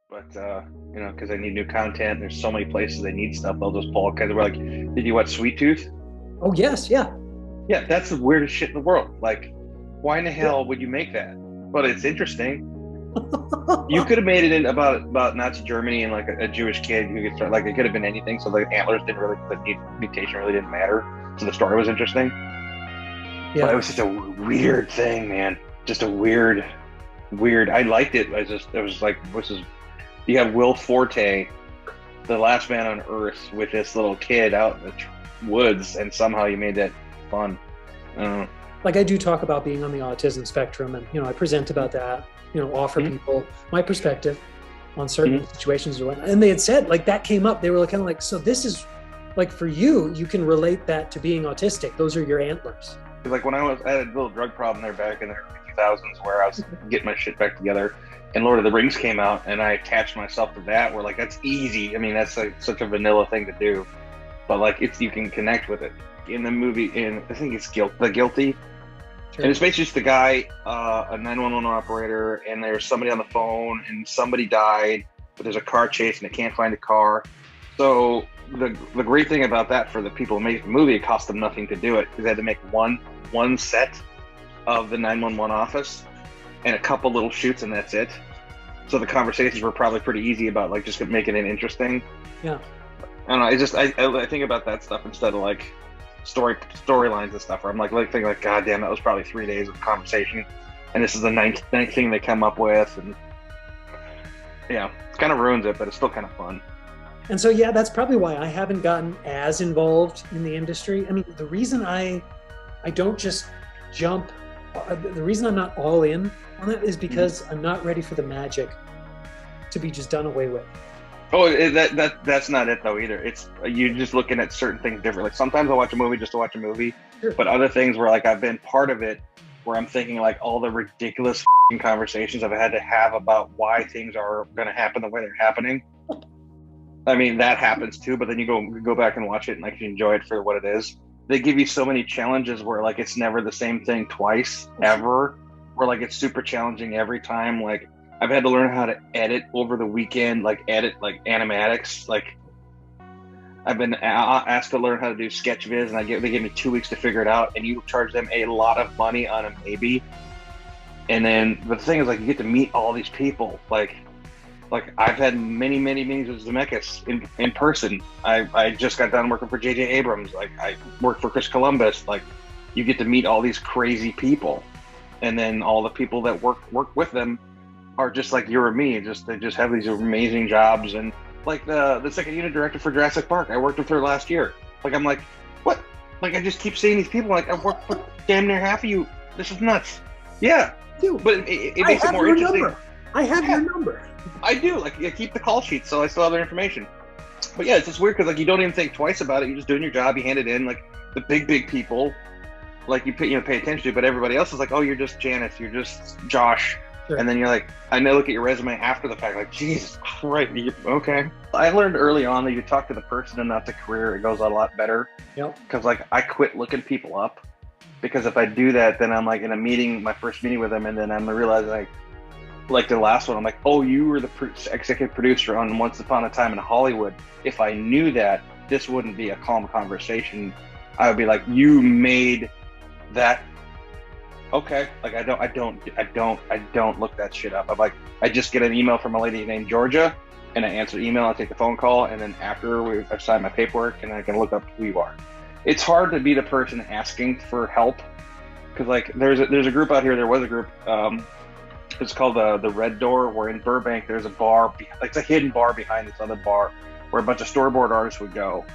but because they need new content. There's so many places they need stuff. They'll just pull because we're like, did you watch Sweet Tooth? Oh yes, yeah. Yeah, that's the weirdest shit in the world. Like, why in the hell would you make that? But it's interesting. You could have made it in about Nazi Germany and like a Jewish kid who could start, like it could have been anything. So the antlers didn't really, the mutation really didn't matter. So the story was interesting. Yeah. But it was just a weird thing, man. Just a weird. I liked it. It was like, you have Will Forte, the last man on Earth, with this little kid out in the woods, and somehow you made that fun. Like I do talk about being on the autism spectrum, and I present about that. Offer people my perspective on certain situations or whatnot. And they had said, like, that came up. They were kind of like, so this is like, for you can relate that to being autistic. Those are your antlers. Like when I had a little drug problem there back in the early 2000s where I was getting my shit back together, and Lord of the Rings came out, and I attached myself to that. Where like, that's easy. I mean, that's like such a vanilla thing to do, but like you can connect with it. In the movie, I think it's The Guilty. Sure. And it's basically just the guy, a 911 operator, and there's somebody on the phone, and somebody died, but there's a car chase, and they can't find the car. So the great thing about that for the people who made the movie, it cost them nothing to do it, because they had to make one set of the 911 office and a couple little shoots, and that's it. So the conversations were probably pretty easy about like just making it interesting. Yeah. I don't know. I think about that stuff instead of like storylines and stuff, where I'm like thinking like, God damn, that was probably 3 days of conversation, and this is the ninth thing they come up with, and it kind of ruins it, but it's still kind of fun. And so that's probably why I haven't gotten as involved in the industry. I mean, the reason I don't just jump, the reason I'm not all in on it is because I'm not ready for the magic to be just done away with. Oh, that's not it though either. It's you're just looking at certain things differently. Like sometimes I watch a movie just to watch a movie, sure. But other things where like I've been part of it, where I'm thinking like all the ridiculous conversations I've had to have about why things are going to happen the way they're happening. I mean, that happens too, but then you go back and watch it and like you enjoy it for what it is. They give you so many challenges where like it's never the same thing twice ever, where like it's super challenging every time. Like I've had to learn how to edit over the weekend, like edit like animatics. Like I've been asked to learn how to do sketch viz, and they give me 2 weeks to figure it out, and you charge them a lot of money on a maybe. And then the thing is, like, you get to meet all these people. Like I've had many meetings with Zemeckis in person. I just got done working for J.J. Abrams. Like I worked for Chris Columbus. Like you get to meet all these crazy people, and then all the people that work with them are just like you or me. They just have these amazing jobs. And like the second unit director for Jurassic Park, I worked with her last year. Like I'm like, what? Like I just keep seeing these people. Like I've worked with damn near half of you. This is nuts. Yeah, dude, but it makes it more interesting. Number. I have your number. I do. Like I keep the call sheets, so I still have their information. But yeah, it's just weird because like you don't even think twice about it. You're just doing your job. You hand it in. Like the big people, like you pay attention to, but everybody else is like, oh, you're just Janice. You're just Josh. Sure. And then you're like, I know, look at your resume after the fact, like, Jesus Christ, okay. I learned early on that you talk to the person and not the career, it goes a lot better. Yep. Because like I quit looking people up, because if I do that, then I'm like in a meeting, my first meeting with them, and then I'm realizing like the last one, I'm like, oh, you were the executive producer on Once Upon a Time in Hollywood. If I knew that, this wouldn't be a calm conversation. I would be like, you made that. Okay, like I don't look that shit up. I'm like, I just get an email from a lady named Georgia, and I answer the email, I take the phone call, and then after I sign my paperwork, and I can look up who you are. It's hard to be the person asking for help, because like there's a group out here. There was a group. It's called the Red Door, where in Burbank there's a bar. It's a hidden bar behind this other bar, where a bunch of storyboard artists would go,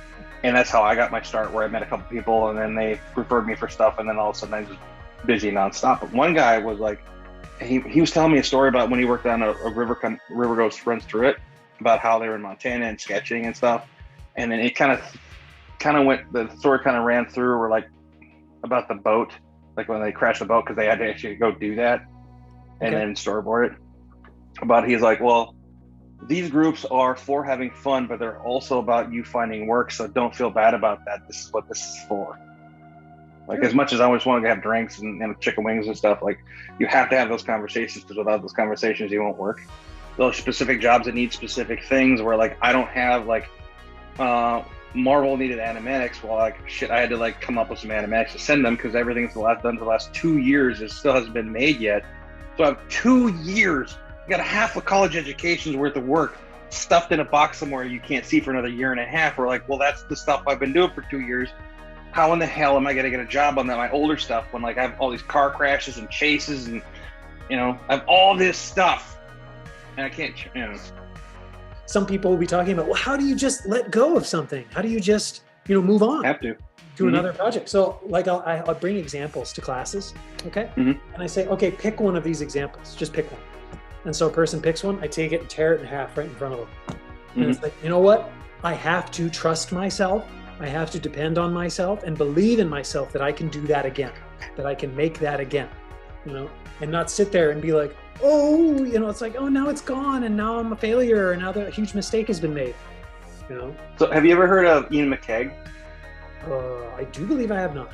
and that's how I got my start. Where I met a couple people, and then they referred me for stuff, and then all of a sudden I was busy nonstop. But one guy was like, he was telling me a story about when he worked on a river goes runs through it, about how they were in Montana and sketching and stuff. And then it kind of went, the story kind of ran through, where like about the boat, like when they crashed the boat, because they had to actually go do that and then storyboard it. But he's like, well, these groups are for having fun, but they're also about you finding work, so don't feel bad about that. This is what this is for. Like, as much as I always want to have drinks and chicken wings and stuff, like, you have to have those conversations, because without those conversations, you won't work. those specific jobs that need specific things where like I don't have like Marvel needed animatics. Well, like shit, I had to like come up with some animatics to send them because everything's done for the last 2 years. It still hasn't been made yet. So I have 2 years. I got a half a college education's worth of work stuffed in a box somewhere you can't see for another 1.5 years. We're like, well, that's the stuff I've been doing for 2 years. How in the hell am I going to get a job on that, my older stuff, when like I have all these car crashes and chases and, you know, I have all this stuff and I can't, you know. Some people will be talking about, well, how do you just let go of something? How do you just, you know, move on? Have to. Another project. So like I'll bring examples to classes, okay? And I say, okay, pick one of these examples, just pick one. And so a person picks one, I take it and tear it in half right in front of them. And it's like, you know what? I have to trust myself. I have to depend on myself and believe in myself that I can do that again, that I can make that again, you know, and not sit there and be like, oh, you know, it's like, oh, now it's gone and now I'm a failure and now a huge mistake has been made, you know? So have you ever heard of Ian McKeag? I do believe I have not.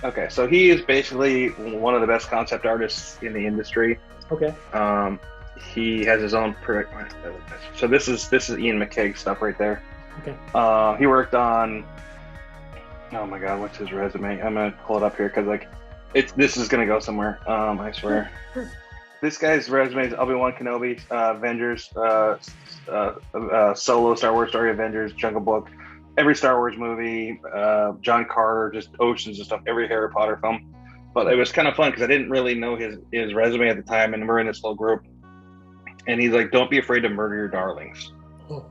Okay, so he is basically one of the best concept artists in the industry. Okay. He has his own product. So this is Ian McKeag stuff right there. Okay. He worked on. Oh my God, what's his resume? I'm gonna pull it up here because like, this is gonna go somewhere. I swear. Sure. This guy's resume is Obi-Wan Kenobi, Avengers, Solo, Star Wars Story, Avengers, Jungle Book, every Star Wars movie, John Carter, just oceans of stuff, every Harry Potter film. But it was kind of fun because I didn't really know his resume at the time, and we're in this little group. And he's like, "Don't be afraid to murder your darlings." Oh.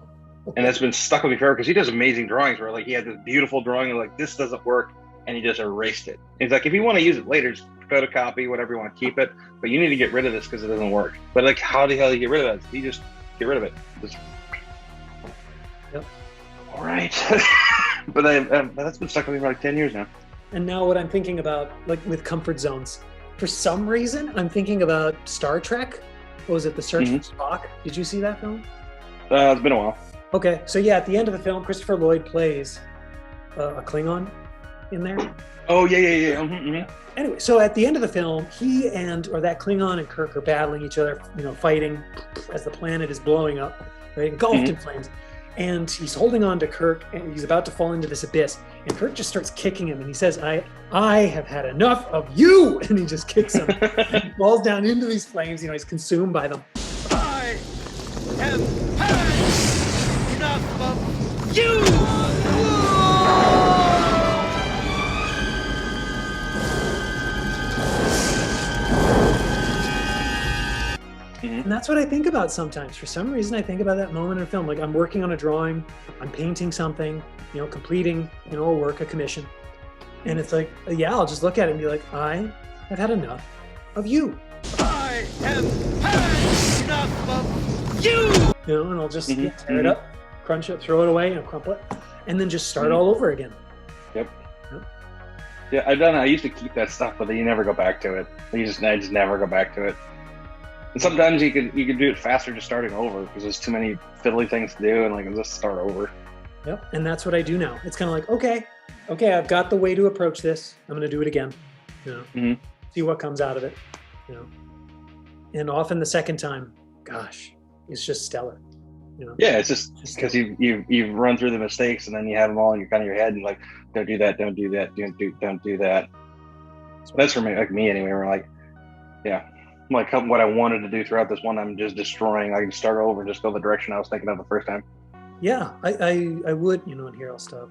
And that's been stuck with me forever because he does amazing drawings where like he had this beautiful drawing and like this doesn't work, and he just erased it. He's like, if you want to use it later, just photocopy, whatever you want to keep it, but you need to get rid of this because it doesn't work. But like, how the hell do you get rid of that? You just get rid of it. Just... Yep. All right. But that's been stuck with me for like 10 years now. And now what I'm thinking about, like with comfort zones, for some reason, I'm thinking about Star Trek. What was it, The Search for Spock? Did you see that film? It's been a while. Okay, so yeah, at the end of the film, Christopher Lloyd plays a Klingon in there. Oh, yeah. Anyway, so at the end of the film, that Klingon and Kirk are battling each other, you know, fighting as the planet is blowing up, right, engulfed in flames. And he's holding on to Kirk, and he's about to fall into this abyss. And Kirk just starts kicking him, and he says, I have had enough of you! And he just kicks him. He falls down into these flames, you know, he's consumed by them. I have had enough of you! And that's what I think about sometimes. For some reason, I think about that moment in a film. Like I'm working on a drawing, I'm painting something, you know, completing, you know, a work, a commission. And it's like, yeah, I'll just look at it and be like, I have had enough of you. I have had enough of you! You know, and I'll just tear it up, crunch it, throw it away, and crumple it, and then just start all over again. Yep. Yeah, I used to keep that stuff, but then you never go back to it. I just never go back to it. And sometimes you could do it faster just starting over because there's too many fiddly things to do and like just start over. Yep, and that's what I do now. It's kind of like, okay, I've got the way to approach this. I'm going to do it again. You know, see what comes out of it. You know, and often the second time, gosh, it's just stellar. You know? Yeah, it's just because you've run through the mistakes and then you have them all in your head and like, don't do that, don't do that, don't do that. So that's for me, like me anyway. We're like, yeah. Like what I wanted to do throughout this one, I'm just destroying. I can start over and just go the direction I was thinking of the first time. Yeah, I would, you know, and here I'll stop.